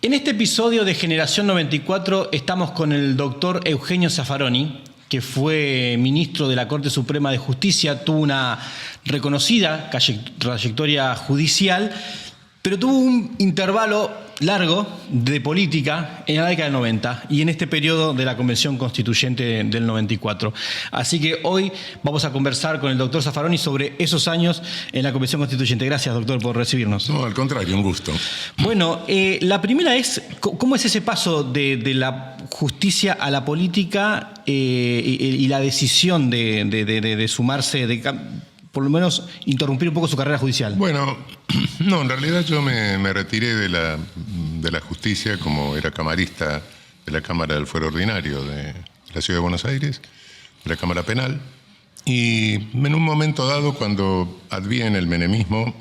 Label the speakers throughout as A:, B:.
A: En este episodio de Generación 94 estamos con el doctor Eugenio Zaffaroni, que fue ministro de la Corte Suprema de Justicia, tuvo una reconocida trayectoria judicial, pero tuvo un intervalo largo de política en la década del 90 y en este periodo de la Convención Constituyente del 94. Así que hoy vamos a conversar con el doctor Zaffaroni sobre esos años en la Convención Constituyente. Gracias, doctor, por recibirnos.
B: No, al contrario, un gusto.
A: Bueno, la primera es, ¿cómo es ese paso de la justicia a la política y la decisión de sumarse, por lo menos interrumpir un poco su carrera judicial?
B: Bueno, no, en realidad yo me retiré de la justicia como era camarista de la Cámara del Fuero Ordinario de la Ciudad de Buenos Aires, de la Cámara Penal, y en un momento dado, cuando adviene el menemismo,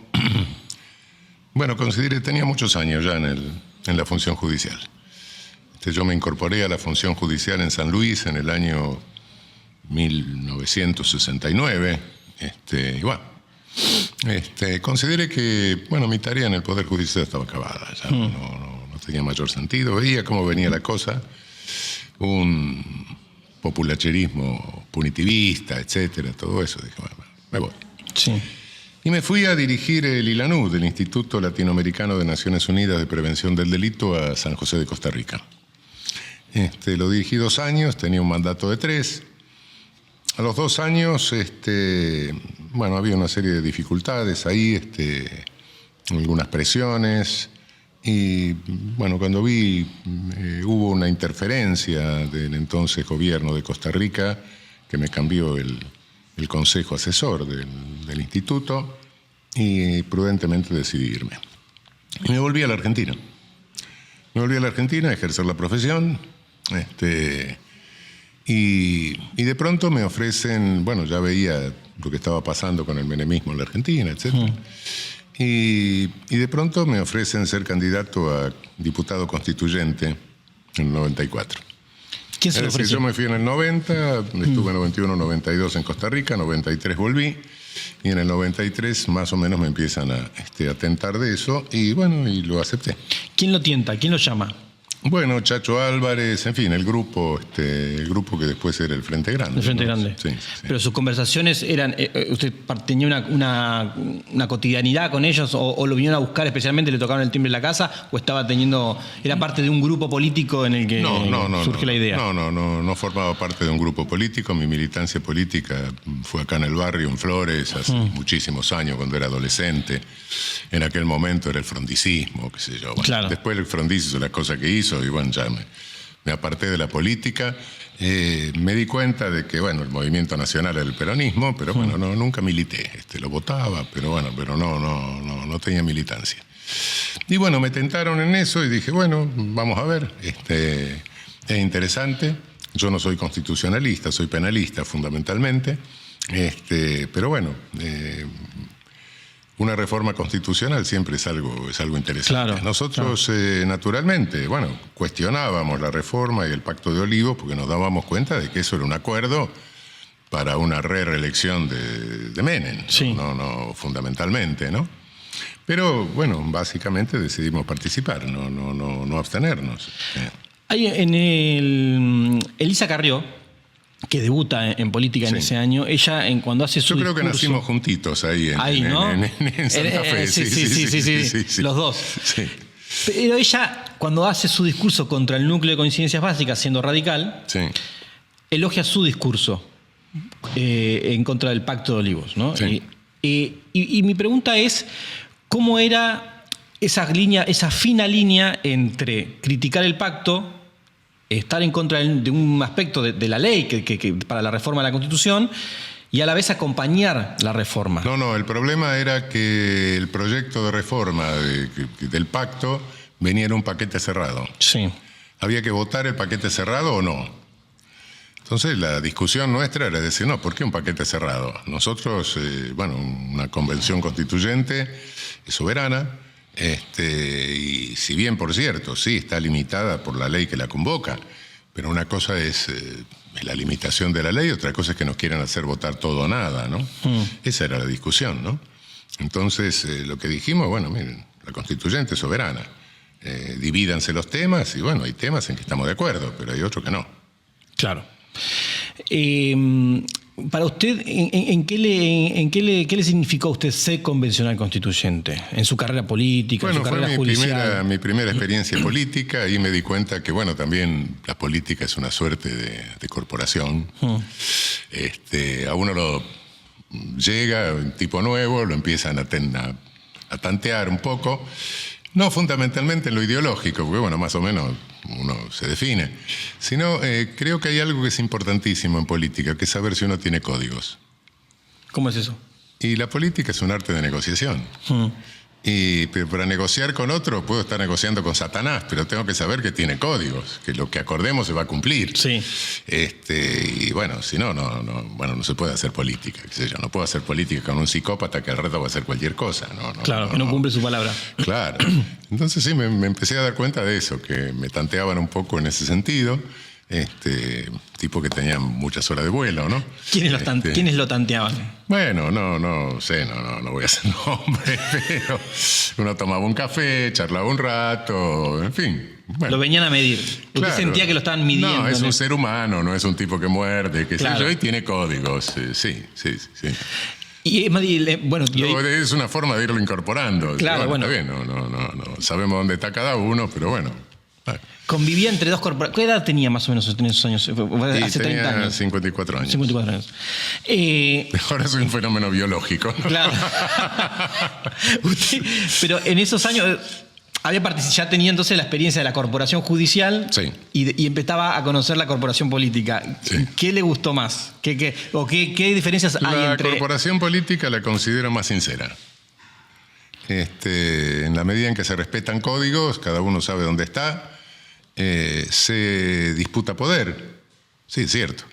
B: bueno, consideré, tenía muchos años ya en la función judicial. Yo me incorporé a la función judicial en San Luis en el año 1969, y bueno, consideré que, bueno, mi tarea en el Poder Judicial estaba acabada, ya no tenía mayor sentido, veía cómo venía la cosa, un populacherismo punitivista, etcétera, todo eso, dije, bueno, me voy.
A: Sí.
B: Y me fui a dirigir el ILANU, del Instituto Latinoamericano de Naciones Unidas de Prevención del Delito, a San José de Costa Rica. Lo dirigí 2 años, tenía un mandato de 3. A los 2 años, bueno, había una serie de dificultades ahí, algunas presiones, y bueno, cuando vi, hubo una interferencia del entonces gobierno de Costa Rica, que me cambió el consejo asesor del instituto, y prudentemente decidí irme. Y me volví a la Argentina. Me volví a la Argentina a ejercer la profesión, y de pronto me ofrecen, bueno, ya veía lo que estaba pasando con el menemismo en la Argentina, etc. Y de pronto me ofrecen ser candidato a diputado constituyente en el 94.
A: ¿Quién se lo ofreció?
B: Yo me fui en el 90, estuve en 91, 92 en Costa Rica, 93 volví, y en el 93 más o menos me empiezan a tentar de eso, y bueno, y lo acepté.
A: ¿Quién lo tienta? ¿Quién lo llama?
B: Bueno, Chacho Álvarez, en fin, el grupo que después era el Frente Grande.
A: El Frente Grande.
B: Sí.
A: Pero sus conversaciones eran, ¿usted tenía una cotidianidad con ellos o lo vinieron a buscar especialmente, le tocaron el timbre en la casa o era parte de un grupo político en el que surge la idea?
B: No formaba parte de un grupo político. Mi militancia política fue acá en el barrio, en Flores, hace muchísimos años, cuando era adolescente. En aquel momento era el frondicismo, qué sé yo. Bueno,
A: claro. Después
B: el frondizo hizo las cosas que hizo y bueno, ya me aparté de la política. Me di cuenta de que, bueno, el movimiento nacional era el peronismo, pero bueno, nunca milité. Lo votaba, pero no tenía militancia. Y bueno, me tentaron en eso y dije, bueno, vamos a ver, es interesante. Yo no soy constitucionalista, soy penalista fundamentalmente, pero bueno, una reforma constitucional siempre es algo interesante.
A: Claro,
B: Nosotros, naturalmente, bueno, cuestionábamos la reforma y el Pacto de Olivos porque nos dábamos cuenta de que eso era un acuerdo para una reelección de Menem,
A: sí.
B: no fundamentalmente, ¿no? Pero, bueno, básicamente decidimos participar, no abstenernos.
A: Hay Elisa Carrió, que debuta en política en ese año, ella cuando hace su discurso...
B: Yo creo que nacimos juntitos ahí
A: ¿no?
B: en Santa Fe.
A: Sí, los dos.
B: Sí.
A: Pero ella, cuando hace su discurso contra el núcleo de coincidencias básicas, siendo radical, elogia su discurso en contra del Pacto de Olivos, ¿no?
B: Sí.
A: Y mi pregunta es, ¿cómo era esa fina línea entre criticar el pacto, estar en contra de un aspecto de la ley que para la reforma de la Constitución y a la vez acompañar la reforma?
B: No, el problema era que el proyecto de reforma del pacto venía en un paquete cerrado.
A: Sí.
B: ¿Había que votar el paquete cerrado o no? Entonces la discusión nuestra era decir, no, ¿por qué un paquete cerrado? Nosotros, una convención constituyente soberana, y si bien, por cierto, sí está limitada por la ley que la convoca, pero una cosa es la limitación de la ley, otra cosa es que nos quieran hacer votar todo o nada, ¿no? Esa era la discusión, ¿no? Entonces, lo que dijimos, bueno, miren, la constituyente es soberana. divídanse los temas, y bueno, hay temas en que estamos de acuerdo, pero hay otros que no.
A: Claro. Para usted, qué le significó a usted ser convencional constituyente? En su carrera política,
B: Bueno,
A: en su carrera
B: fue
A: judicial.
B: mi primera experiencia política. Ahí me di cuenta que, bueno, también la política es una suerte de corporación. A uno lo llega un tipo nuevo, lo empiezan a tantear un poco. No fundamentalmente en lo ideológico, porque bueno, más o menos uno se define, sino creo que hay algo que es importantísimo en política, que es saber si uno tiene códigos.
A: ¿Cómo es eso?
B: Y la política es un arte de negociación. Y para negociar con otro puedo estar negociando con Satanás, pero tengo que saber que tiene códigos, que lo que acordemos se va a cumplir.
A: Sí.
B: Y bueno, si no se puede hacer política. Qué sé yo, no puedo hacer política con un psicópata que al rato va a hacer cualquier cosa.
A: Claro, que no cumple su palabra.
B: Claro. Entonces sí, me empecé a dar cuenta de eso, que me tanteaban un poco en ese sentido. Tipo que tenían muchas horas de vuelo, ¿no?
A: ¿Quiénes lo tanteaban?
B: Bueno, no sé, no voy a hacer nombre, pero uno tomaba un café, charlaba un rato, en fin. Bueno.
A: Lo venían a medir. Usted sentía que lo estaban midiendo.
B: No, es un ser humano, no es un tipo que muerde, que
A: claro.
B: sé yo, y tiene códigos, sí.
A: Y bueno,
B: es una forma de irlo incorporando.
A: Claro,
B: bueno. Está bien, no sabemos dónde está cada uno, pero bueno.
A: Convivía entre dos corporaciones. ¿Qué edad tenía más o menos en esos años? Hace 30 años.
B: 54 años.
A: 54 años.
B: Ahora soy un fenómeno biológico.
A: Claro. Pero en esos años ya tenía entonces la experiencia de la corporación judicial.
B: Sí.
A: Y empezaba a conocer la corporación política. Sí. ¿Qué le gustó más? ¿Qué diferencias hay entre...?
B: La corporación política la considero más sincera. En la medida en que se respetan códigos, cada uno sabe dónde está. Se disputa poder, sí, es cierto,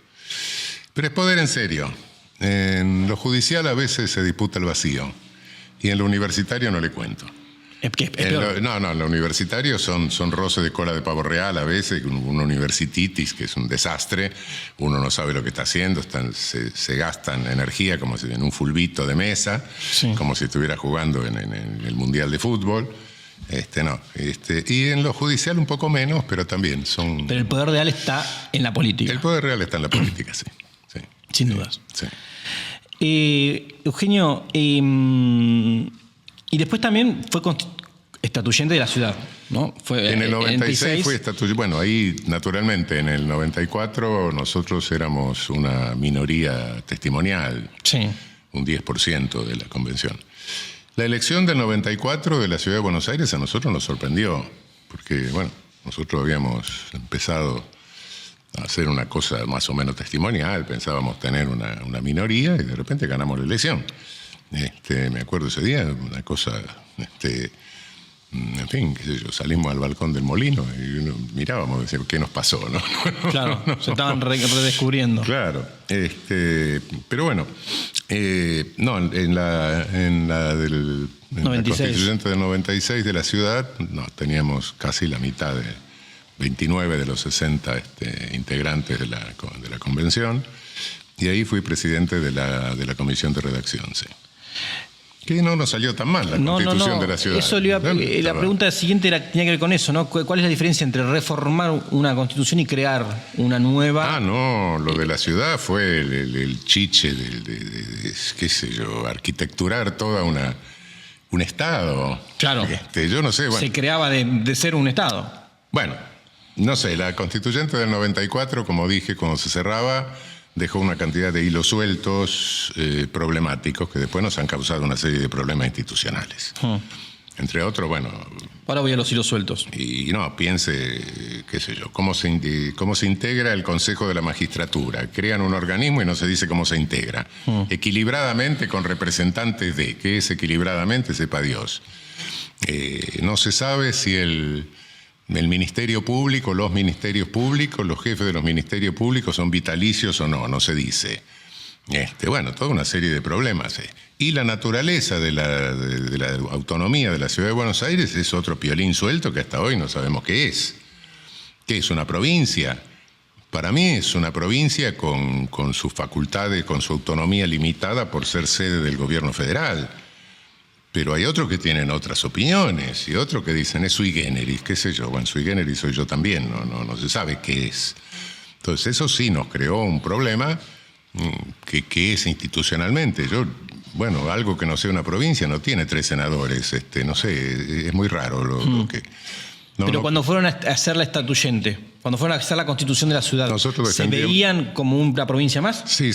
B: pero es poder en serio. En lo judicial a veces se disputa el vacío, y en lo universitario no le cuento. En lo universitario son roces de cola de pavo real a veces, una universititis que es un desastre, uno no sabe lo que está haciendo, se gastan energía como si en un fulbito de mesa, sí. Como si estuviera jugando en el Mundial de Fútbol. Y en lo judicial un poco menos, pero también son...
A: Pero el poder real está en la política.
B: El poder real está en la política, sí.
A: Sin dudas.
B: Sí.
A: Eugenio, y después también fue estatuyente de la ciudad, ¿no?
B: En el 96 fue estatuyente. Bueno, ahí naturalmente en el 94 nosotros éramos una minoría testimonial,
A: sí.
B: Un 10% de la convención. La elección del 94 de la Ciudad de Buenos Aires a nosotros nos sorprendió, porque, bueno, nosotros habíamos empezado a hacer una cosa más o menos testimonial, pensábamos tener una minoría y de repente ganamos la elección. Me acuerdo ese día, una cosa, en fin, qué sé yo, salimos al balcón del molino y mirábamos, decíamos, ¿qué nos pasó? ¿No?
A: Claro, se estaban redescubriendo.
B: Claro, pero bueno, en la constituyente del 96 de la ciudad, teníamos casi la mitad de 29 de los 60 integrantes de la convención, y ahí fui presidente de la comisión de redacción, sí. Que no nos salió tan mal la constitución de la ciudad.
A: Eso la pregunta siguiente tenía que ver con eso, ¿no? ¿Cuál es la diferencia entre reformar una constitución y crear una nueva?
B: Lo de la ciudad fue el chiche qué sé yo, arquitecturar toda un Estado.
A: Claro.
B: Yo no sé. Bueno,
A: se creaba de ser un Estado.
B: Bueno, no sé, la constituyente del 94, como dije, cuando se cerraba, dejó una cantidad de hilos sueltos problemáticos que después nos han causado una serie de problemas institucionales. Entre otros, bueno...
A: Ahora voy a los hilos sueltos.
B: Y piense, qué sé yo, cómo se integra el Consejo de la Magistratura. Crean un organismo y no se dice cómo se integra. Equilibradamente con representantes de... ¿Qué es equilibradamente? Sepa Dios. No se sabe si el Ministerio Público, los ministerios públicos, los jefes de los ministerios públicos son vitalicios o no se dice. Toda una serie de problemas. Y la naturaleza de la autonomía de la Ciudad de Buenos Aires es otro piolín suelto que hasta hoy no sabemos qué es. ¿Qué es una provincia? Para mí es una provincia con sus facultades, con su autonomía limitada por ser sede del gobierno federal. Pero hay otros que tienen otras opiniones y otros que dicen es sui generis, qué sé yo. Bueno, sui generis soy yo también, no se sabe qué es. Entonces eso sí nos creó un problema que es institucionalmente. Bueno, algo que no sea una provincia no tiene 3 senadores, no sé, es muy raro lo que...
A: Pero cuando fueron a hacer la estatuyente, cuando fueron a hacer la constitución de la ciudad, ¿se veían como una provincia más?
B: Sí.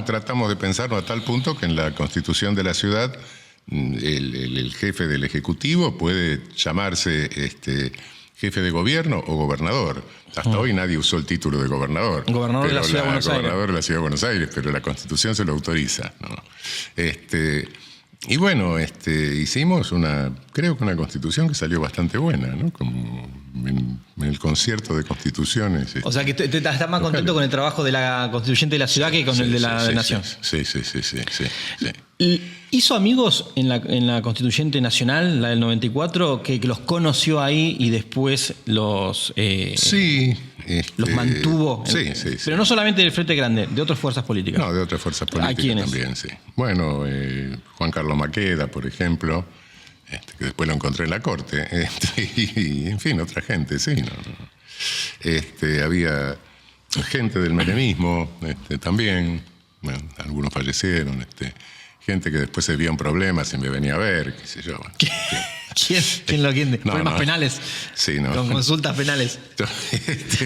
B: Tratamos de pensarlo a tal punto que en la constitución de la ciudad el jefe del Ejecutivo puede llamarse jefe de gobierno o gobernador. Hasta hoy nadie usó el título de gobernador.
A: Gobernador de la Ciudad de Buenos Aires.
B: Gobernador de la Ciudad de Buenos Aires, pero la Constitución se lo autoriza, ¿no? Y bueno, hicimos creo que una constitución que salió bastante buena, ¿no? Como en el concierto de constituciones.
A: O sea que estás más contento con el trabajo de la constituyente de la ciudad que con el de la nación.
B: Sí.
A: ¿Hizo amigos en la constituyente nacional, la del 94, que los conoció ahí y después los mantuvo?
B: Sí.
A: Pero no solamente del Frente Grande, de otras fuerzas políticas.
B: No, de otras fuerzas políticas también, sí. Bueno, Juan Carlos Maqueda, por ejemplo, que después lo encontré en la corte, y en fin, otra gente, sí. Había gente del menemismo también, bueno, algunos fallecieron, gente que después se vio en problemas y me venía a ver, qué sé yo.
A: ¿Quién lo entiende? Problemas penales.
B: Sí, no.
A: Con consultas penales.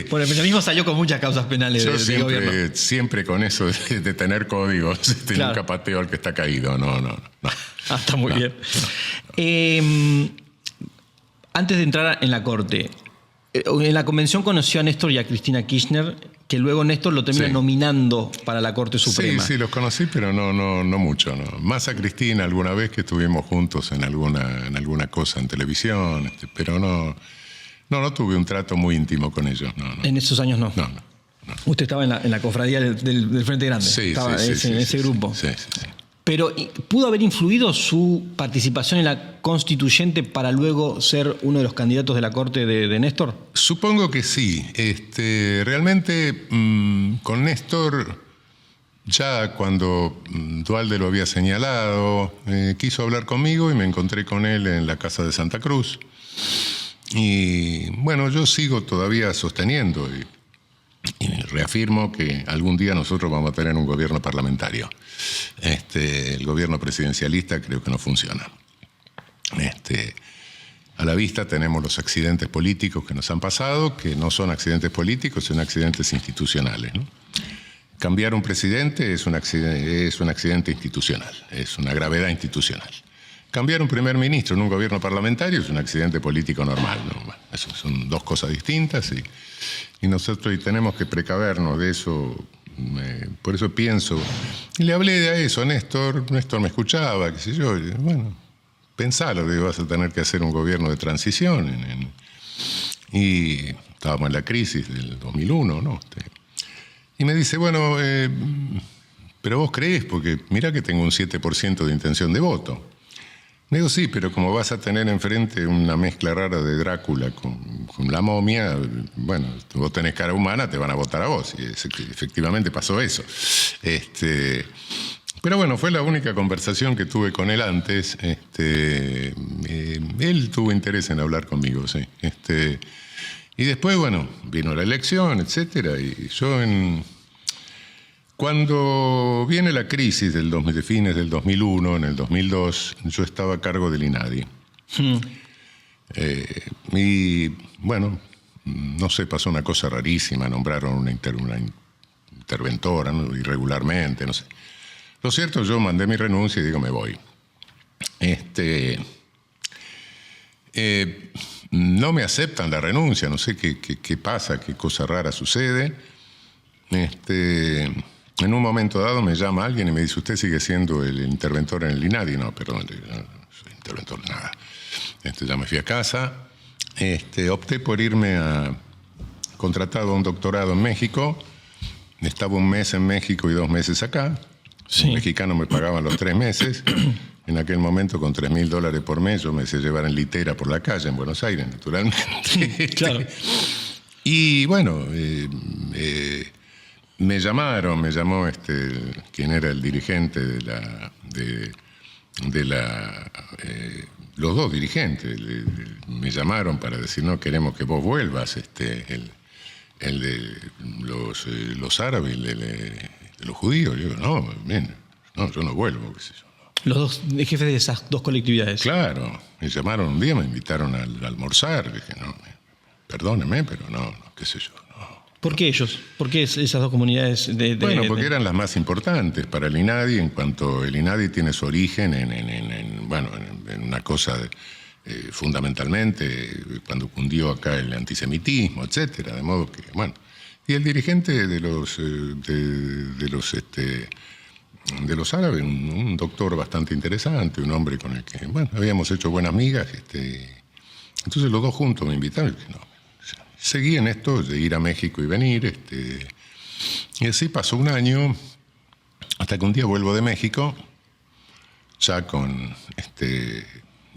A: Bueno, el menemismo salió con muchas causas penales de gobierno.
B: Siempre con eso de tener códigos, claro. Nunca pateo al que está caído. No.
A: Está muy bien. Antes de entrar en la corte, en la convención conoció a Néstor y a Cristina Kirchner, que luego Néstor lo termina nominando para la Corte Suprema.
B: Sí, los conocí, pero no mucho. No. Más a Cristina alguna vez que estuvimos juntos en alguna cosa en televisión, pero no tuve un trato muy íntimo con ellos. No.
A: En esos años no.
B: No.
A: Usted estaba en la cofradía del Frente Grande. Estaba en ese grupo.
B: Sí.
A: Pero ¿pudo haber influido su participación en la constituyente para luego ser uno de los candidatos de la Corte de Néstor?
B: Supongo que sí. Realmente con Néstor, ya cuando Duhalde lo había señalado, quiso hablar conmigo y me encontré con él en la Casa de Santa Cruz. Y bueno, yo sigo todavía sosteniendo y reafirmo que algún día nosotros vamos a tener un gobierno parlamentario. El gobierno presidencialista creo que no funciona. A la vista tenemos los accidentes políticos que nos han pasado, que no son accidentes políticos, son accidentes institucionales, ¿no? Cambiar un presidente es un accidente institucional, es una gravedad institucional. Cambiar un primer ministro en un gobierno parlamentario es un accidente político normal, ¿no? Bueno, eso son dos cosas distintas y nosotros tenemos que precavernos de eso. Por eso pienso, y le hablé de eso a Néstor me escuchaba, qué sé yo, y bueno, pensalo, que vas a tener que hacer un gobierno de transición. Y estábamos en la crisis del 2001, ¿no? Y me dice, bueno, pero vos creés, porque mirá que tengo un 7% de intención de voto. Me digo, sí, pero como vas a tener enfrente una mezcla rara de Drácula con la momia, bueno, vos tenés cara humana, te van a votar a vos. Y efectivamente pasó eso. Pero bueno, fue la única conversación que tuve con él antes. Él tuvo interés en hablar conmigo, sí. Y después, bueno, vino la elección, etcétera, y yo cuando viene la crisis de fines del 2001, en el 2002, yo estaba a cargo del INADI. Y bueno, no sé, pasó una cosa rarísima, nombraron una interventora, ¿no? Irregularmente, no sé. Lo cierto, yo mandé mi renuncia y digo, me voy. No me aceptan la renuncia, no sé qué pasa, qué cosa rara sucede. En un momento dado me llama alguien y me dice, ¿usted sigue siendo el interventor en el INADI? No, perdón, no soy interventor de nada. Ya me fui a casa. Opté por irme contratado a un doctorado en México. Estaba un mes en México y 2 meses acá. Sí. Los mexicanos me pagaban los 3 meses. En aquel momento, con $3.000 por mes, yo me hice llevar en litera por la calle en Buenos Aires, naturalmente.
A: Claro.
B: Y bueno, me llamó quien era el dirigente de la los dos dirigentes me llamaron para decir, no queremos que vos vuelvas, el de los árabes, el de los judíos. Yo digo, no, bien, no, yo no vuelvo, qué sé yo.
A: Los dos jefes de esas dos colectividades.
B: Claro, me llamaron un día, me invitaron a almorzar. Dije, no, perdóneme, pero no, qué sé yo. No.
A: ¿Por qué ellos? ¿Por qué esas dos comunidades?
B: Bueno, porque eran las más importantes para el INADI, en cuanto el INADI tiene su origen en una cosa fundamentalmente cuando cundió acá el antisemitismo, etcétera, de modo que, bueno, y el dirigente de los árabes, un doctor bastante interesante, un hombre con el que, bueno, habíamos hecho buenas migas, entonces los dos juntos me invitaron, y dije, no, seguí en esto de ir a México y venir, y así pasó un año, hasta que un día vuelvo de México, ya con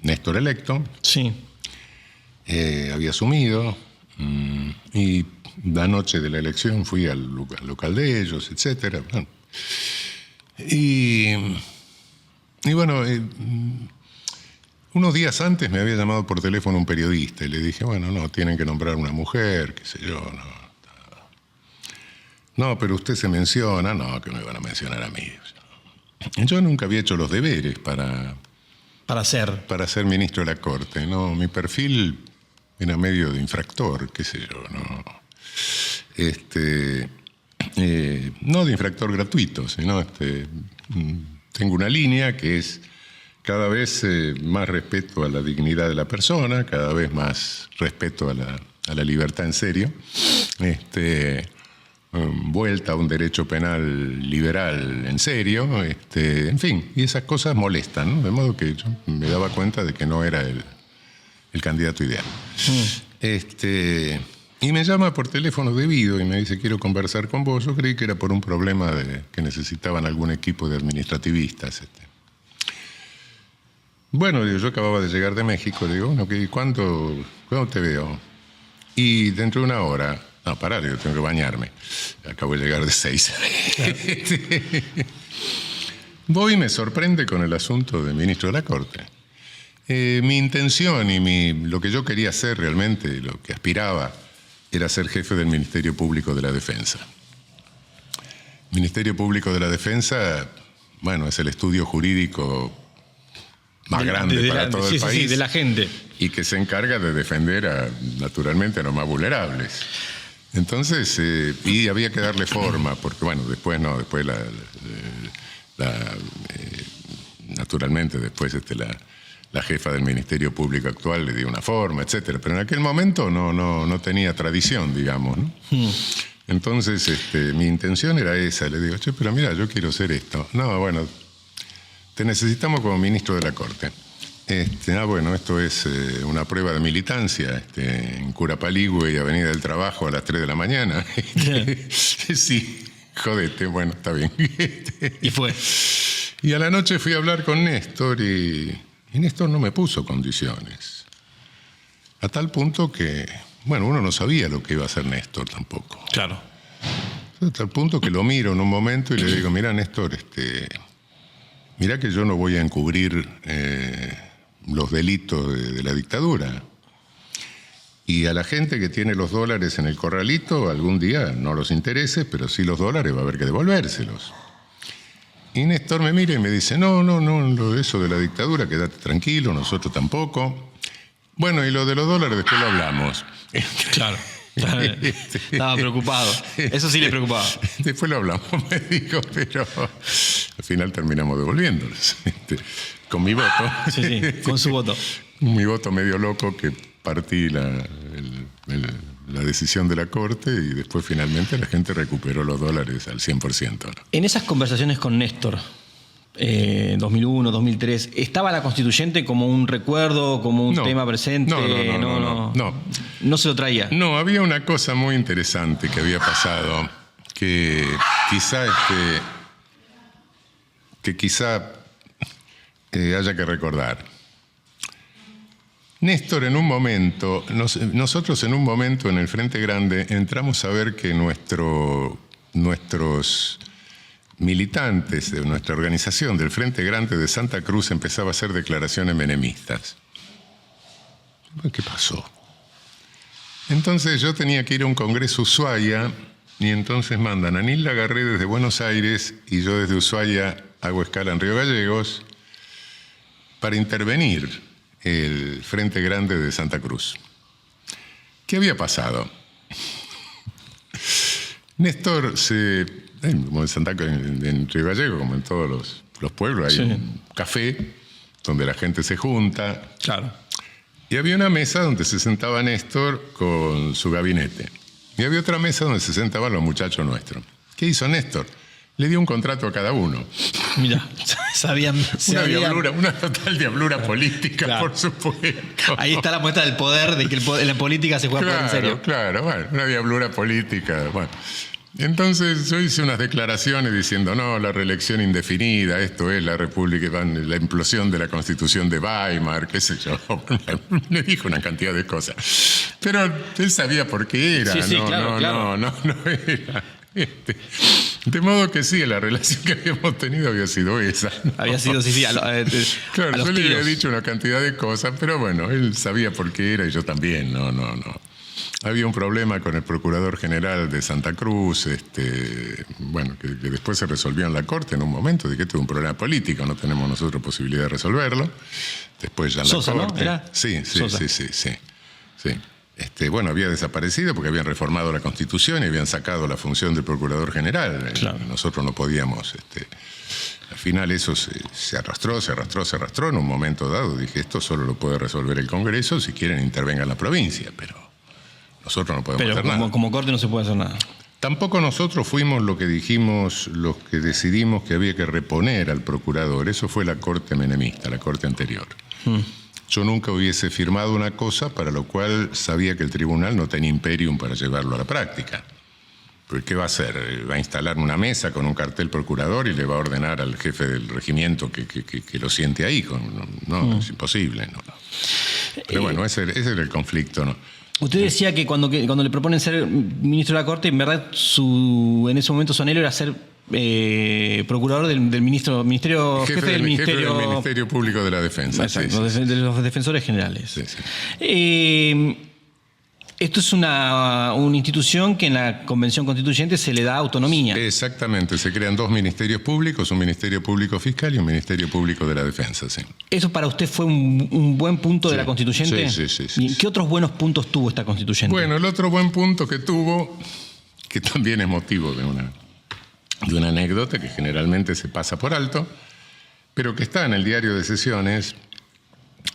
B: Néstor electo.
A: Sí.
B: Había asumido, y la noche de la elección fui al local de ellos, etcétera. Bueno, y bueno, unos días antes me había llamado por teléfono un periodista y le dije, bueno, no, tienen que nombrar una mujer, qué sé yo, no. No, pero usted se menciona, no, que me van a mencionar a mí. Yo nunca había hecho los deberes para ser ministro de la Corte, ¿no? Mi perfil era medio de infractor, qué sé yo, ¿no? No de infractor gratuito, sino tengo una línea que es cada vez más respeto a la dignidad de la persona, cada vez más respeto a la libertad en serio, vuelta a un derecho penal liberal en serio, en fin, y esas cosas molestan, ¿no? De modo que yo me daba cuenta de que no era el candidato ideal. Y me llama por teléfono debido y me dice, quiero conversar con vos. Yo creí que era por un problema que necesitaban algún equipo de administrativistas. Bueno, yo acababa de llegar de México, le digo, bueno, ¿cuándo te veo? Y dentro de una hora. No, pará, yo tengo que bañarme. Acabo de llegar de 6. Voy y me sorprende con el asunto de ministro de la Corte. Mi intención y lo que yo quería hacer realmente, lo que aspiraba, era ser jefe del Ministerio Público de la Defensa. Ministerio Público de la Defensa, bueno, es el estudio jurídico más grande para todo el país.
A: Sí, de la gente.
B: Y que se encarga de defender naturalmente a los más vulnerables. Entonces, y había que darle forma, porque bueno, después naturalmente después la jefa del Ministerio Público actual le dio una forma, etcétera, pero en aquel momento no tenía tradición, digamos, ¿no? Entonces, mi intención era esa, le digo, che, pero mira, yo quiero hacer esto. No, bueno, te necesitamos como ministro de la Corte. Bueno, esto es una prueba de militancia en Curapaligüe y Avenida del Trabajo a las 3 de la mañana. Sí, jodete, bueno, está bien.
A: Y fue.
B: Y a la noche fui a hablar con Néstor y Néstor no me puso condiciones. A tal punto que, bueno, uno no sabía lo que iba a hacer Néstor tampoco.
A: Claro.
B: A tal punto que lo miro en un momento y le digo, mira, Néstor, mira que yo no voy a encubrir los delitos de la dictadura. Y a la gente que tiene los dólares en el corralito, algún día no los interese, pero sí los dólares va a haber que devolvérselos. Y Néstor me mira y me dice, no, eso de la dictadura, quédate tranquilo, nosotros tampoco. Bueno, y lo de los dólares después lo hablamos.
A: Claro. Estaba preocupado. Eso sí le preocupaba.
B: Después lo hablamos, me dijo, pero al final terminamos devolviéndolos. Con mi voto.
A: Sí, con su voto.
B: Mi voto medio loco que partí la decisión de la Corte y después finalmente la gente recuperó los dólares al 100%. ¿No?
A: En esas conversaciones con Néstor, 2001, 2003, ¿estaba la constituyente como un recuerdo, como un tema presente? No se lo traía.
B: No, había una cosa muy interesante que había pasado que quizá haya que recordar. Néstor, en un momento, nosotros en un momento en el Frente Grande entramos a ver que nuestros militantes de nuestra organización, del Frente Grande de Santa Cruz, empezaba a hacer declaraciones menemistas. ¿Qué pasó? Entonces yo tenía que ir a un congreso a Ushuaia, y entonces mandan a Nilda Garré desde Buenos Aires, y yo desde Ushuaia hago escala en Río Gallegos, para intervenir el Frente Grande de Santa Cruz. ¿Qué había pasado? Néstor como en Río Gallegos, como en todos los pueblos, hay un café donde la gente se junta.
A: Claro.
B: Y había una mesa donde se sentaba Néstor con su gabinete. Y había otra mesa donde se sentaban los muchachos nuestros. ¿Qué hizo Néstor? Le dio un contrato a cada uno.
A: Mira, sabían.
B: Una total diablura política, claro. Por supuesto.
A: Ahí está la muestra del poder, de que en la política se juega poder en serio.
B: Claro, bueno, una diablura política. Bueno. Entonces yo hice unas declaraciones diciendo, no, la reelección indefinida, esto es la república, la implosión de la Constitución de Weimar, qué sé yo. Le dijo una cantidad de cosas. Pero él sabía por qué era,
A: sí, claro.
B: No era. De modo que sí, la relación que habíamos tenido había sido esa, ¿no?
A: Había sido, sí,
B: claro, yo le había dicho una cantidad de cosas, pero bueno, él sabía por qué era y yo también, no. Había un problema con el Procurador General de Santa Cruz, bueno, que después se resolvió en la Corte en un momento, de que este es un problema político, no tenemos nosotros posibilidad de resolverlo. Después ya en la
A: Sosa,
B: Corte.
A: ¿no? ¿Era?
B: Sí. Sí. Bueno, había desaparecido porque habían reformado la Constitución y habían sacado la función del Procurador General.
A: Claro.
B: Nosotros no podíamos. Al final eso se arrastró. En un momento dado dije, esto solo lo puede resolver el Congreso, si quieren intervenga la provincia, pero nosotros no podemos hacer nada.
A: Como Corte no se puede hacer nada.
B: Tampoco nosotros fuimos los que decidimos que había que reponer al procurador. Eso fue la Corte menemista, la Corte anterior. Yo nunca hubiese firmado una cosa para lo cual sabía que el tribunal no tenía imperium para llevarlo a la práctica. ¿Pero qué va a hacer? ¿Va a instalar una mesa con un cartel procurador y le va a ordenar al jefe del regimiento que lo siente ahí? No, es imposible. No. Pero bueno, ese era el conflicto, ¿no?
A: Usted decía que cuando le proponen ser ministro de la Corte, en verdad en ese momento su anhelo era ser procurador del jefe del
B: Ministerio Público de la Defensa.
A: Exacto, sí. De los defensores generales.
B: Sí.
A: Esto es una institución que en la Convención Constituyente se le da autonomía.
B: Exactamente, se crean dos ministerios públicos, un Ministerio Público Fiscal y un Ministerio Público de la Defensa. Sí.
A: ¿Eso para usted fue un buen punto de la Constituyente?
B: Sí.
A: ¿Qué otros buenos puntos tuvo esta Constituyente?
B: Bueno, el otro buen punto que tuvo, que también es motivo de una anécdota que generalmente se pasa por alto, pero que está en el diario de sesiones,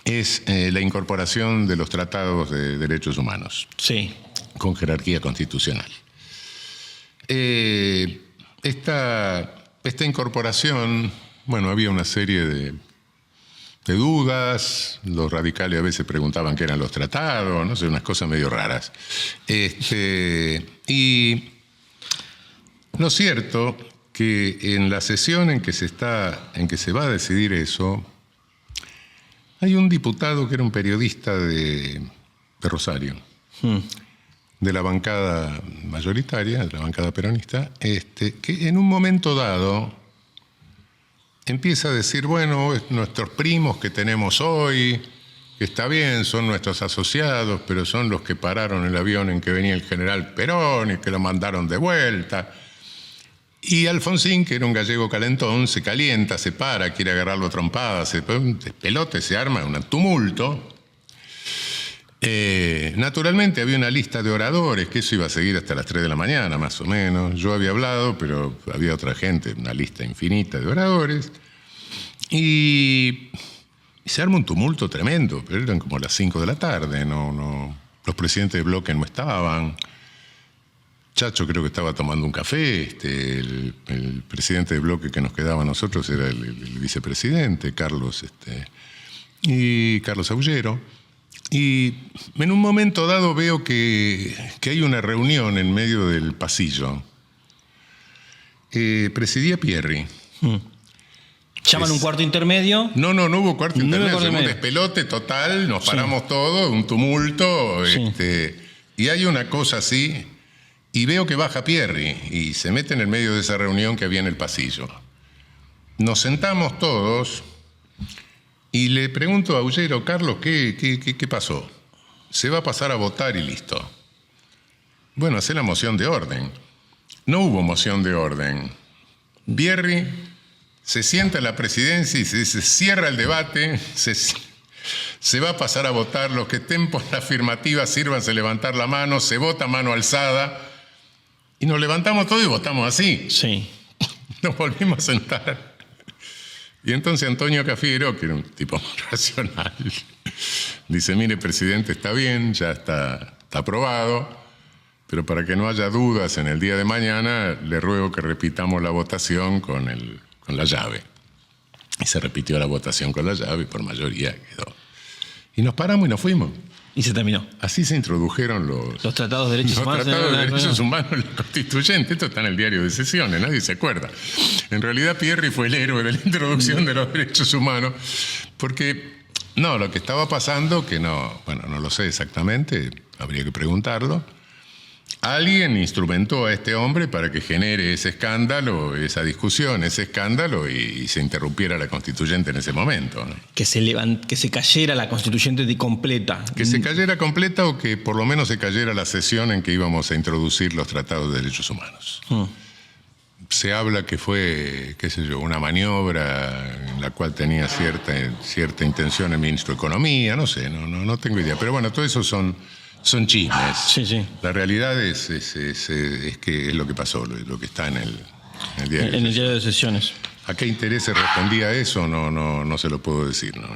B: es la incorporación de los tratados de derechos humanos.
A: Sí.
B: Con jerarquía constitucional. Esta incorporación, bueno, había una serie de dudas, los radicales a veces preguntaban qué eran los tratados, no sé, unas cosas medio raras. Y lo cierto que en la sesión en que se va a decidir eso, hay un diputado que era un periodista de Rosario, de la bancada mayoritaria, de la bancada peronista, que en un momento dado empieza a decir, bueno, nuestros primos que tenemos hoy, que está bien, son nuestros asociados, pero son los que pararon el avión en que venía el general Perón y que lo mandaron de vuelta. Y Alfonsín, que era un gallego calentón, se calienta, se para, quiere agarrarlo a trompadas, se despelote, se arma un tumulto. Naturalmente había una lista de oradores, que eso iba a seguir hasta las 3 de la mañana, más o menos. Yo había hablado, pero había otra gente, una lista infinita de oradores. Y se arma un tumulto tremendo, pero eran como las 5 de la tarde, los presidentes de bloque no estaban. Chacho creo que estaba tomando un café, el presidente de bloque que nos quedaba a nosotros era el vicepresidente, Carlos Aullero. Y en un momento dado veo que hay una reunión en medio del pasillo. Presidía Pierri.
A: ¿Llaman un cuarto intermedio?
B: No hubo cuarto intermedio, fue un despelote total, nos paramos todos, un tumulto. Sí. Y hay una cosa así y veo que baja Pierri y se mete en el medio de esa reunión que había en el pasillo. Nos sentamos todos y le pregunto a Ullero: Carlos, ¿qué pasó? Se va a pasar a votar y listo. Bueno, hacé la moción de orden. No hubo moción de orden. Pierri se sienta en la presidencia y se cierra el debate, se va a pasar a votar. Los que estén por la afirmativa, sírvanse levantar la mano, se vota mano alzada. Y nos levantamos todos y votamos así.
A: Sí.
B: Nos volvimos a sentar. Y entonces Antonio Cafiero, que era un tipo muy racional, dice: mire, presidente, está bien, ya está aprobado, pero para que no haya dudas en el día de mañana, le ruego que repitamos la votación con la llave. Y se repitió la votación con la llave y por mayoría quedó. Y nos paramos y nos fuimos.
A: Y se terminó.
B: Así se introdujeron los
A: tratados de derechos humanos.
B: Los tratados de derechos humanos en la Constituyente. Esto está en el diario de sesiones, nadie se acuerda. En realidad Pierri fue el héroe de la introducción de los derechos humanos, porque lo que estaba pasando, que no lo sé exactamente, habría que preguntarlo. Alguien instrumentó a este hombre para que genere ese escándalo, esa discusión, ese escándalo, y se interrumpiera la Constituyente en ese momento, ¿no?
A: Que se cayera la Constituyente completa.
B: Que se cayera completa, o que por lo menos se cayera la sesión en que íbamos a introducir los tratados de derechos humanos. Se habla que fue, una maniobra en la cual tenía cierta intención el ministro de Economía, no sé, no tengo idea. Pero bueno, todo eso son chismes.
A: Sí.
B: La realidad es que es lo que pasó, lo que está en el diario.
A: En el diario de sesiones.
B: ¿A qué intereses respondía eso? No se lo puedo decir. No.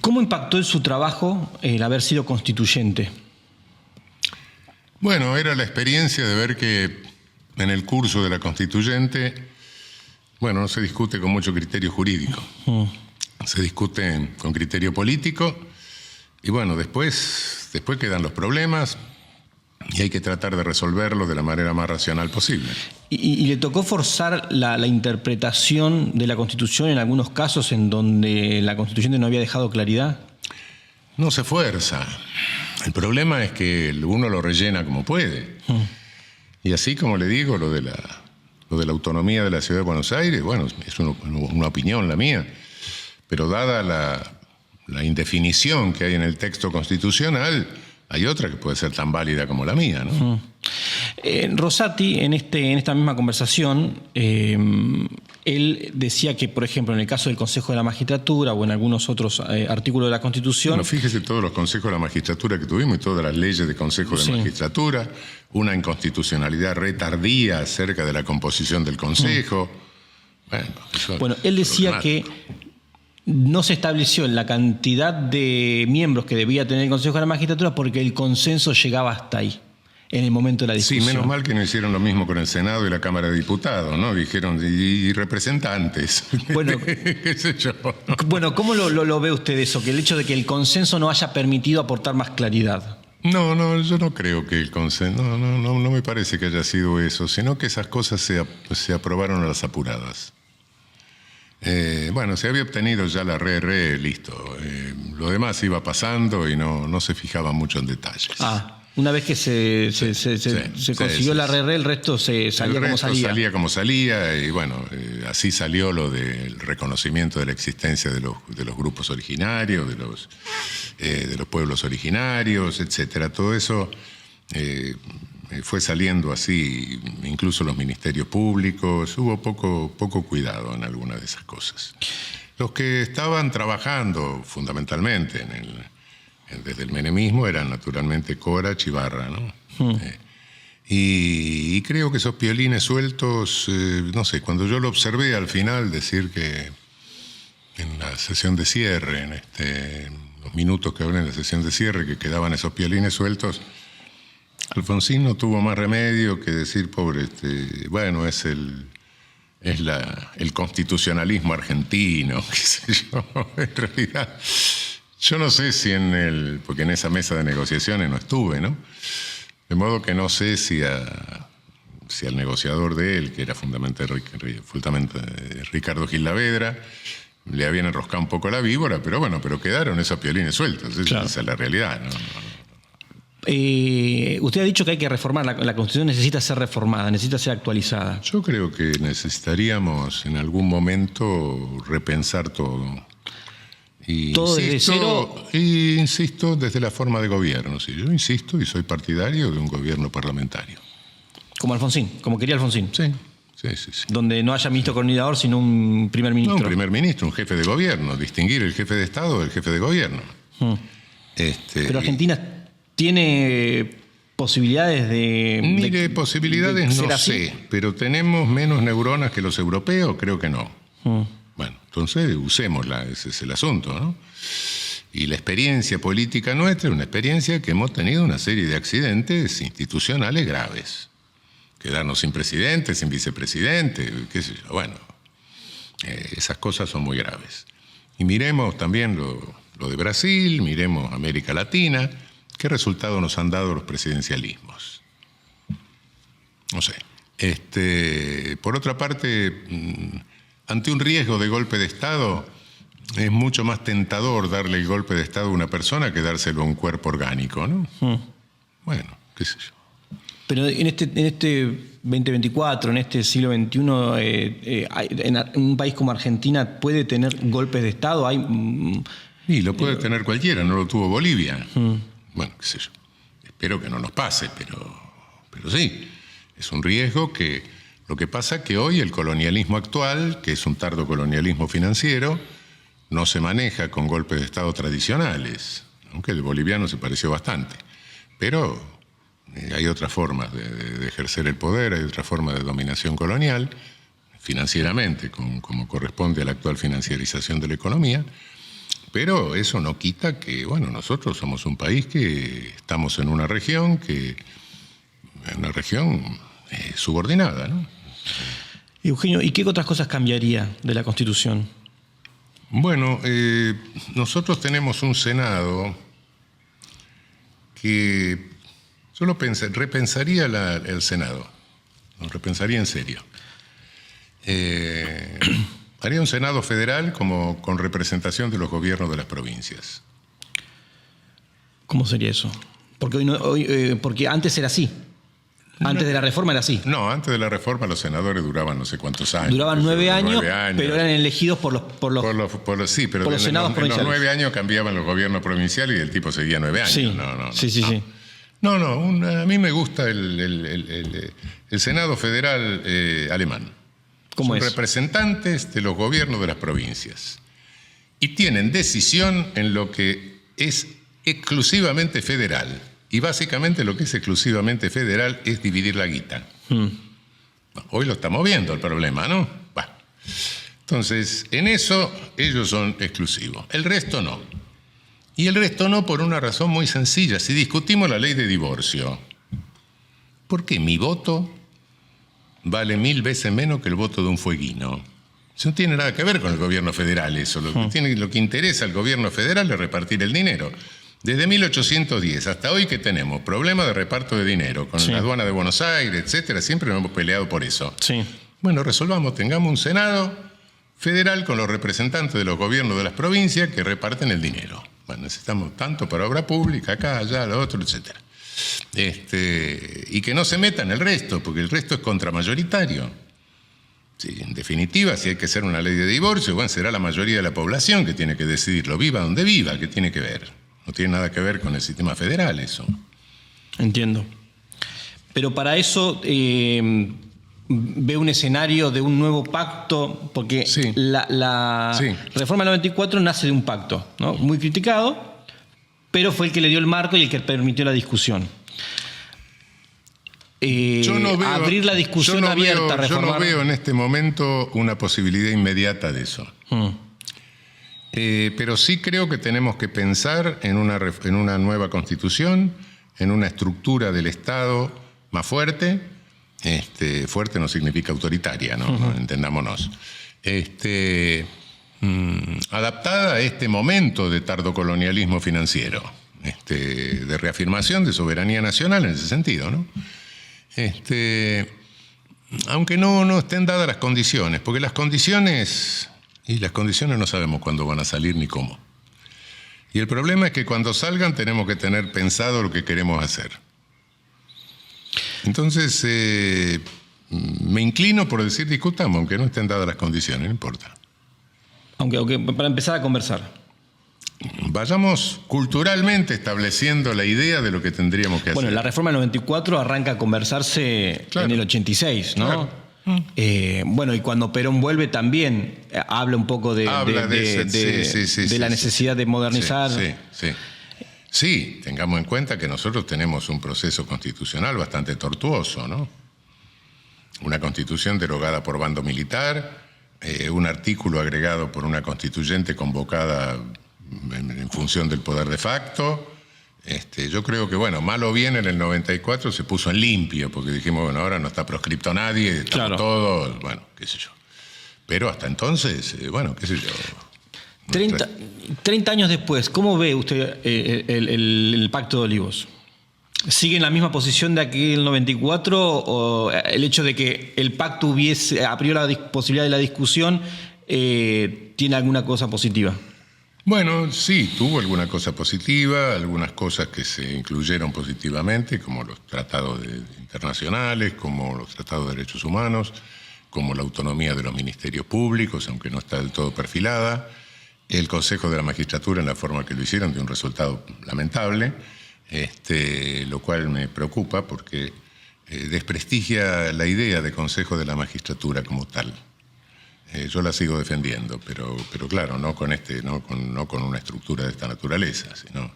A: ¿Cómo impactó en su trabajo el haber sido constituyente?
B: Bueno, era la experiencia de ver que en el curso de la Constituyente, no se discute con mucho criterio jurídico. Se discute con criterio político. Y después quedan los problemas y hay que tratar de resolverlos de la manera más racional posible.
A: ¿Y le tocó forzar la interpretación de la Constitución en algunos casos en donde la Constitución no había dejado claridad?
B: No se fuerza. El problema es que uno lo rellena como puede. Y así, como le digo, lo de la autonomía de la Ciudad de Buenos Aires, es una opinión la mía, pero dada la indefinición que hay en el texto constitucional, hay otra que puede ser tan válida como la mía, ¿no?
A: Rosati, en esta misma conversación, él decía que, por ejemplo, en el caso del Consejo de la Magistratura o en algunos otros artículos de la Constitución...
B: Fíjese todos los consejos de la magistratura que tuvimos y todas las leyes de Consejo de Magistratura, una inconstitucionalidad retardía acerca de la composición del Consejo.
A: Él decía que no se estableció la cantidad de miembros que debía tener el Consejo de la Magistratura porque el consenso llegaba hasta ahí, en el momento de la discusión.
B: Sí, menos mal que no hicieron lo mismo con el Senado y la Cámara de Diputados, ¿no? Dijeron, y representantes. ¿Qué sé yo?
A: ¿Cómo lo ve usted eso? Que el hecho de que el consenso no haya permitido aportar más claridad.
B: No, yo no creo que el consenso... No me parece que haya sido eso, sino que esas cosas se aprobaron a las apuradas. Se había obtenido ya la listo. Lo demás iba pasando y no se fijaba mucho en detalles.
A: Una vez que se consiguió la el resto salía
B: como salía. Y así salió lo del reconocimiento de la existencia de los grupos originarios, de los pueblos originarios, etcétera. Todo eso fue saliendo así, incluso los ministerios públicos. Hubo poco cuidado en algunas de esas cosas. Los que estaban trabajando fundamentalmente desde el menemismo eran naturalmente Corach y Barra, ¿no? Y creo que esos piolines sueltos, cuando yo lo observé al final decir que en la sesión de cierre, en los minutos que hablé en la sesión de cierre, que quedaban esos piolines sueltos, Alfonsín no tuvo más remedio que decir, pobre, es el constitucionalismo argentino, qué sé yo. En realidad, yo no sé si porque en esa mesa de negociaciones no estuve, ¿no? De modo que no sé si al negociador de él, que era fundamentalmente Ricardo Gilavedra, le habían enroscado un poco la víbora, pero quedaron esos piolines sueltos. Claro. Esa es la realidad, ¿no?
A: Usted ha dicho que hay que reformar, la Constitución necesita ser reformada, necesita ser actualizada.
B: Yo creo que necesitaríamos en algún momento repensar todo. Y
A: ¿Todo desde cero?
B: Insisto, desde la forma de gobierno. Sí, yo insisto y soy partidario de un gobierno parlamentario.
A: Como Alfonsín, como quería Alfonsín.
B: Sí.
A: Donde no haya ministro coordinador, sino un primer ministro.
B: No, un primer ministro, un jefe de gobierno. Distinguir el jefe de Estado del jefe de gobierno.
A: Pero Argentina tiene posibilidades de...
B: Mire, posibilidades no sé, pero tenemos menos neuronas que los europeos, creo que no. Bueno, entonces usémosla, ese es el asunto, ¿no? Y la experiencia política nuestra es una experiencia que hemos tenido una serie de accidentes institucionales graves. Quedarnos sin presidente, sin vicepresidente, qué sé yo. Bueno, esas cosas son muy graves. Y miremos también lo de Brasil, miremos América Latina, qué resultado nos han dado los presidencialismos. No sé. Por otra parte, ante un riesgo de golpe de Estado, es mucho más tentador darle el golpe de Estado a una persona que dárselo a un cuerpo orgánico, ¿no? Bueno, qué sé yo.
A: Pero en este 2024, en este siglo XXI, en un país como Argentina, ¿puede tener golpes de Estado?
B: Y lo puede tener cualquiera, no lo tuvo Bolivia. Bueno, qué sé yo. Espero que no nos pase, pero sí. Es un riesgo que... Lo que pasa es que hoy el colonialismo actual, que es un tardo colonialismo financiero, no se maneja con golpes de Estado tradicionales, aunque el boliviano se pareció bastante. Pero hay otras formas de ejercer el poder, hay otra forma de dominación colonial, financieramente, como corresponde a la actual financiarización de la economía. Pero eso no quita que, bueno, nosotros somos un país que estamos en una región subordinada, ¿no?
A: Eugenio, ¿y qué otras cosas cambiaría de la Constitución?
B: Bueno, nosotros tenemos un Senado que yo repensaría el Senado, lo repensaría en serio. Haría un Senado federal con representación de los gobiernos de las provincias.
A: ¿Cómo sería eso? Porque antes era así. Antes de la reforma era así.
B: No, antes de la reforma los senadores duraban no sé cuántos años.
A: Duraban 9 años, pero eran elegidos por los
B: sí, pero
A: los senados
B: en
A: provinciales.
B: los 9 años cambiaban los gobiernos provinciales y el tipo seguía 9 años.
A: Sí, sí.
B: No, a mí me gusta el Senado Federal alemán.
A: ¿Cómo es?
B: Son representantes de los gobiernos de las provincias y tienen decisión en lo que es exclusivamente federal. Y básicamente lo que es exclusivamente federal es dividir la guita. Hoy lo estamos viendo el problema, ¿no? Bueno. Entonces, en eso ellos son exclusivos. El resto no. Y el resto no por una razón muy sencilla. Si discutimos la ley de divorcio, ¿por qué mi voto vale 1000 veces menos que el voto de un fueguino? Eso no tiene nada que ver con el gobierno federal, eso. Lo que interesa al gobierno federal es repartir el dinero. Desde 1810 hasta hoy que tenemos problemas de reparto de dinero con la aduana de Buenos Aires, etcétera, siempre nos hemos peleado por eso.
A: Sí.
B: Bueno, resolvamos, tengamos un Senado federal con los representantes de los gobiernos de las provincias que reparten el dinero. Bueno, necesitamos tanto para obra pública, acá, allá, lo otro, etcétera. Y que no se metan el resto, porque el resto es contramayoritario. Sí, en definitiva, si hay que hacer una ley de divorcio, bueno, será la mayoría de la población que tiene que decidirlo, viva donde viva, ¿qué tiene que ver? No tiene nada que ver con el sistema federal eso.
A: Entiendo. Pero para eso ve un escenario de un nuevo pacto, porque la reforma del 94 nace de un pacto, ¿no? Muy criticado, pero fue el que le dio el marco y el que permitió la discusión. Abrir la discusión abierta, reformar.
B: Yo no veo en este momento una posibilidad inmediata de eso. Pero sí creo que tenemos que pensar en una nueva constitución, en una estructura del Estado más fuerte. Fuerte no significa autoritaria, ¿no? Entendámonos. Adaptada a este momento de tardocolonialismo financiero, de reafirmación de soberanía nacional en ese sentido, ¿no? Aunque no estén dadas las condiciones, porque las condiciones no sabemos cuándo van a salir ni cómo. Y el problema es que cuando salgan tenemos que tener pensado lo que queremos hacer. Entonces, me inclino por decir discutamos, aunque no estén dadas las condiciones, no importa.
A: Aunque para empezar a conversar.
B: Vayamos culturalmente estableciendo la idea de lo que tendríamos que hacer.
A: Bueno, la reforma del 94 arranca a conversarse en el 86, ¿no?
B: Claro.
A: Bueno, y cuando Perón vuelve también habla un poco de la necesidad de modernizar.
B: Sí, tengamos en cuenta que nosotros tenemos un proceso constitucional bastante tortuoso, ¿no? Una constitución derogada por bando militar, un artículo agregado por una constituyente convocada en función del poder de facto. Yo creo que, bueno, mal o bien en el 94 se puso en limpio, porque dijimos, bueno, ahora no está proscripto nadie, estamos todos, bueno, qué sé yo. Pero hasta entonces, bueno, qué sé yo.
A: 30 años después, ¿cómo ve usted el Pacto de Olivos? ¿Sigue en la misma posición de aquel 94 o el hecho de que el pacto abrió la posibilidad de la discusión tiene alguna cosa positiva?
B: Bueno, sí, tuvo alguna cosa positiva, algunas cosas que se incluyeron positivamente, como los tratados internacionales, como los tratados de derechos humanos, como la autonomía de los ministerios públicos, aunque no está del todo perfilada, el Consejo de la Magistratura en la forma que lo hicieron, de un resultado lamentable, lo cual me preocupa porque desprestigia la idea de Consejo de la Magistratura como tal. Yo la sigo defendiendo, pero claro, no con una estructura de esta naturaleza, sino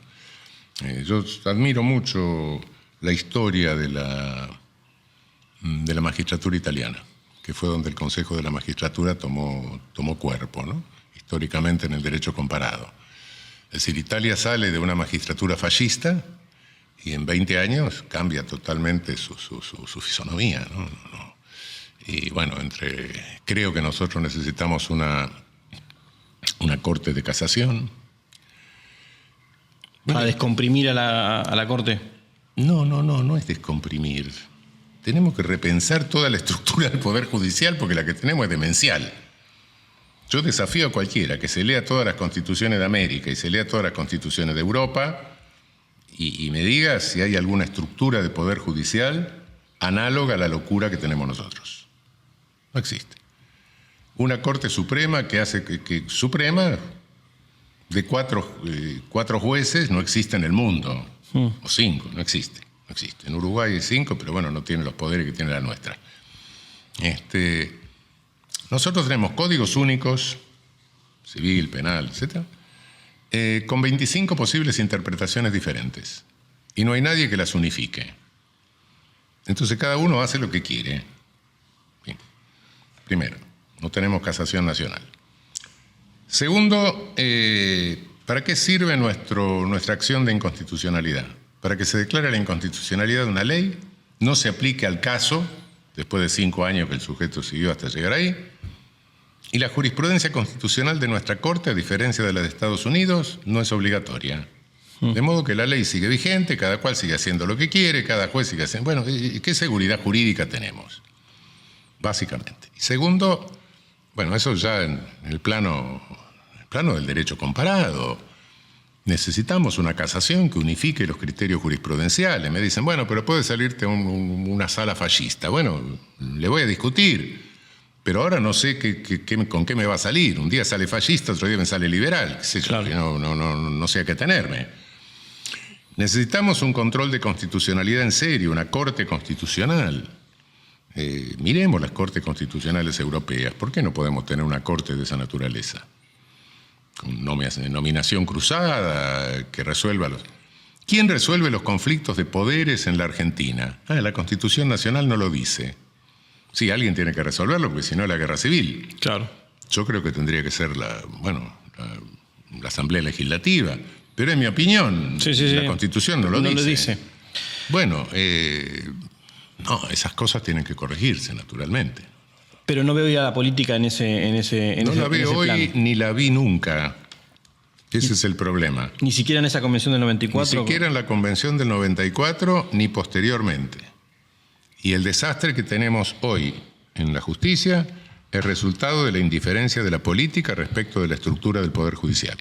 B: yo admiro mucho la historia de la magistratura italiana, que fue donde el Consejo de la Magistratura tomó cuerpo, ¿no? Históricamente en el derecho comparado. Es decir, Italia sale de una magistratura fascista y en 20 años cambia totalmente su fisonomía, ¿no? Y bueno, creo que nosotros necesitamos una corte de casación.
A: ¿Para descomprimir a la corte?
B: No es descomprimir. Tenemos que repensar toda la estructura del Poder Judicial porque la que tenemos es demencial. Yo desafío a cualquiera que se lea todas las constituciones de América y se lea todas las constituciones de Europa y me diga si hay alguna estructura de Poder Judicial análoga a la locura que tenemos nosotros. No existe. Una Corte Suprema que hace Suprema de cuatro jueces no existe en el mundo. O 5, no existe. En Uruguay hay 5, pero bueno, no tiene los poderes que tiene la nuestra. Nosotros tenemos códigos únicos, civil, penal, etc., con 25 posibles interpretaciones diferentes. Y no hay nadie que las unifique. Entonces cada uno hace lo que quiere. Bien. Primero, no tenemos casación nacional. Segundo, ¿para qué sirve nuestra acción de inconstitucionalidad? Para que se declare la inconstitucionalidad de una ley, no se aplique al caso, después de 5 años que el sujeto siguió hasta llegar ahí, y la jurisprudencia constitucional de nuestra Corte, a diferencia de la de Estados Unidos, no es obligatoria. De modo que la ley sigue vigente, cada cual sigue haciendo lo que quiere, cada juez sigue haciendo... Bueno, ¿qué seguridad jurídica tenemos? Básicamente. Y segundo, bueno, eso ya en el plano del derecho comparado. Necesitamos una casación que unifique los criterios jurisprudenciales. Me dicen, bueno, pero puede salirte una sala fascista. Bueno, le voy a discutir. Pero ahora no sé con qué me va a salir. Un día sale fascista, otro día me sale liberal. Claro. No sé a qué tenerme. Necesitamos un control de constitucionalidad en serio, una corte constitucional. Miremos las cortes constitucionales europeas. ¿Por qué no podemos tener una corte de esa naturaleza? Con nominación cruzada, que resuelva los... ¿Quién resuelve los conflictos de poderes en la Argentina? La Constitución Nacional no lo dice. Sí, alguien tiene que resolverlo, porque si no es la guerra civil.
A: Claro.
B: Yo creo que tendría que ser la Asamblea Legislativa. Pero en mi opinión, la Constitución no lo dice.
A: No lo dice.
B: Bueno, no, esas cosas tienen que corregirse, naturalmente.
A: Pero no veo ya la política en ese
B: No la veo hoy, ni la vi nunca. Ese es el problema.
A: Ni siquiera en esa convención del 94.
B: Ni siquiera en la convención del 94, ni posteriormente. Y el desastre que tenemos hoy en la justicia es resultado de la indiferencia de la política respecto de la estructura del Poder Judicial.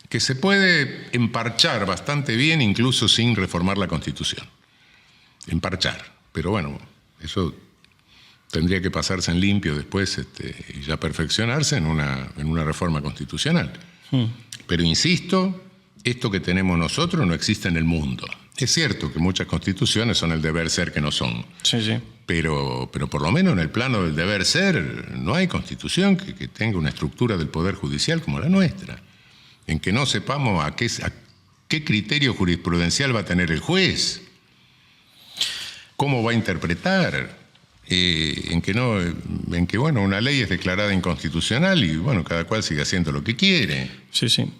B: que se puede emparchar bastante bien incluso sin reformar la Constitución. Emparchar. Pero bueno, eso tendría que pasarse en limpio después y ya perfeccionarse en una reforma constitucional. Pero insisto, esto que tenemos nosotros no existe en el mundo. Es cierto que muchas constituciones son el deber ser que no son.
A: Sí, sí.
B: Pero por lo menos en el plano del deber ser no hay constitución que tenga una estructura del Poder Judicial como la nuestra, en que no sepamos a qué criterio jurisprudencial va a tener el juez, cómo va a interpretar, en que bueno, una ley es declarada inconstitucional y bueno, cada cual sigue haciendo lo que quiere.
A: Sí, sí.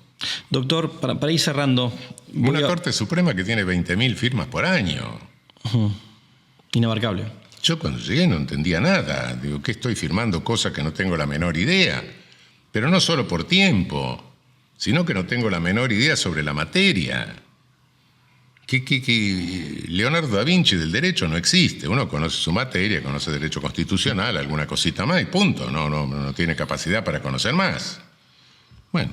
A: Doctor, para ir cerrando...
B: Una Corte Suprema que tiene 20.000 firmas por año.
A: Inabarcable.
B: Yo cuando llegué no entendía nada. Digo, ¿qué estoy firmando? Cosas que no tengo la menor idea. Pero no solo por tiempo, sino que no tengo la menor idea sobre la materia. Que Leonardo da Vinci del derecho no existe. Uno conoce su materia, conoce derecho constitucional, alguna cosita más y punto. No tiene capacidad para conocer más. Bueno,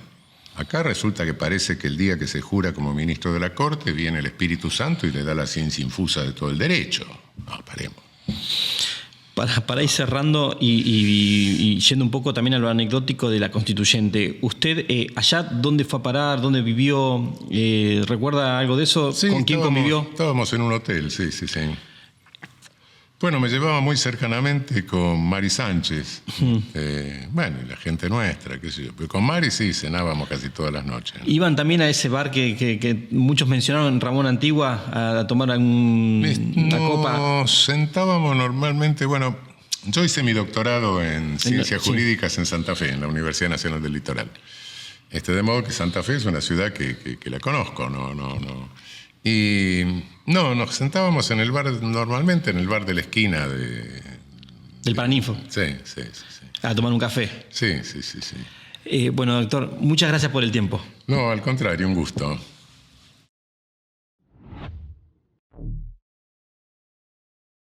B: acá resulta que parece que el día que se jura como ministro de la Corte viene el Espíritu Santo y le da la ciencia infusa de todo el derecho. No, paremos.
A: Para ir cerrando y yendo un poco también a lo anecdótico de la constituyente, ¿usted allá dónde fue a parar, dónde vivió? ¿Recuerda algo de eso?
B: Sí,
A: ¿Con quién convivió?
B: Estábamos en un hotel, sí. Bueno, me llevaba muy cercanamente con Mari Sánchez, bueno, y la gente nuestra, qué sé yo. Pero con Mari sí, cenábamos casi todas las noches.
A: ¿Iban también a ese bar que muchos mencionaron en Ramón Antigua a tomar una copa?
B: Nos sentábamos normalmente, bueno, yo hice mi doctorado en Ciencias Jurídicas en Santa Fe, en la Universidad Nacional del Litoral. De modo que Santa Fe es una ciudad que la conozco, Y nos sentábamos en el bar, normalmente en el bar de la esquina
A: ¿Del Paraninfo?
B: Sí.
A: A tomar un café.
B: Sí.
A: Bueno, doctor, muchas gracias por el tiempo.
B: No, al contrario, un gusto.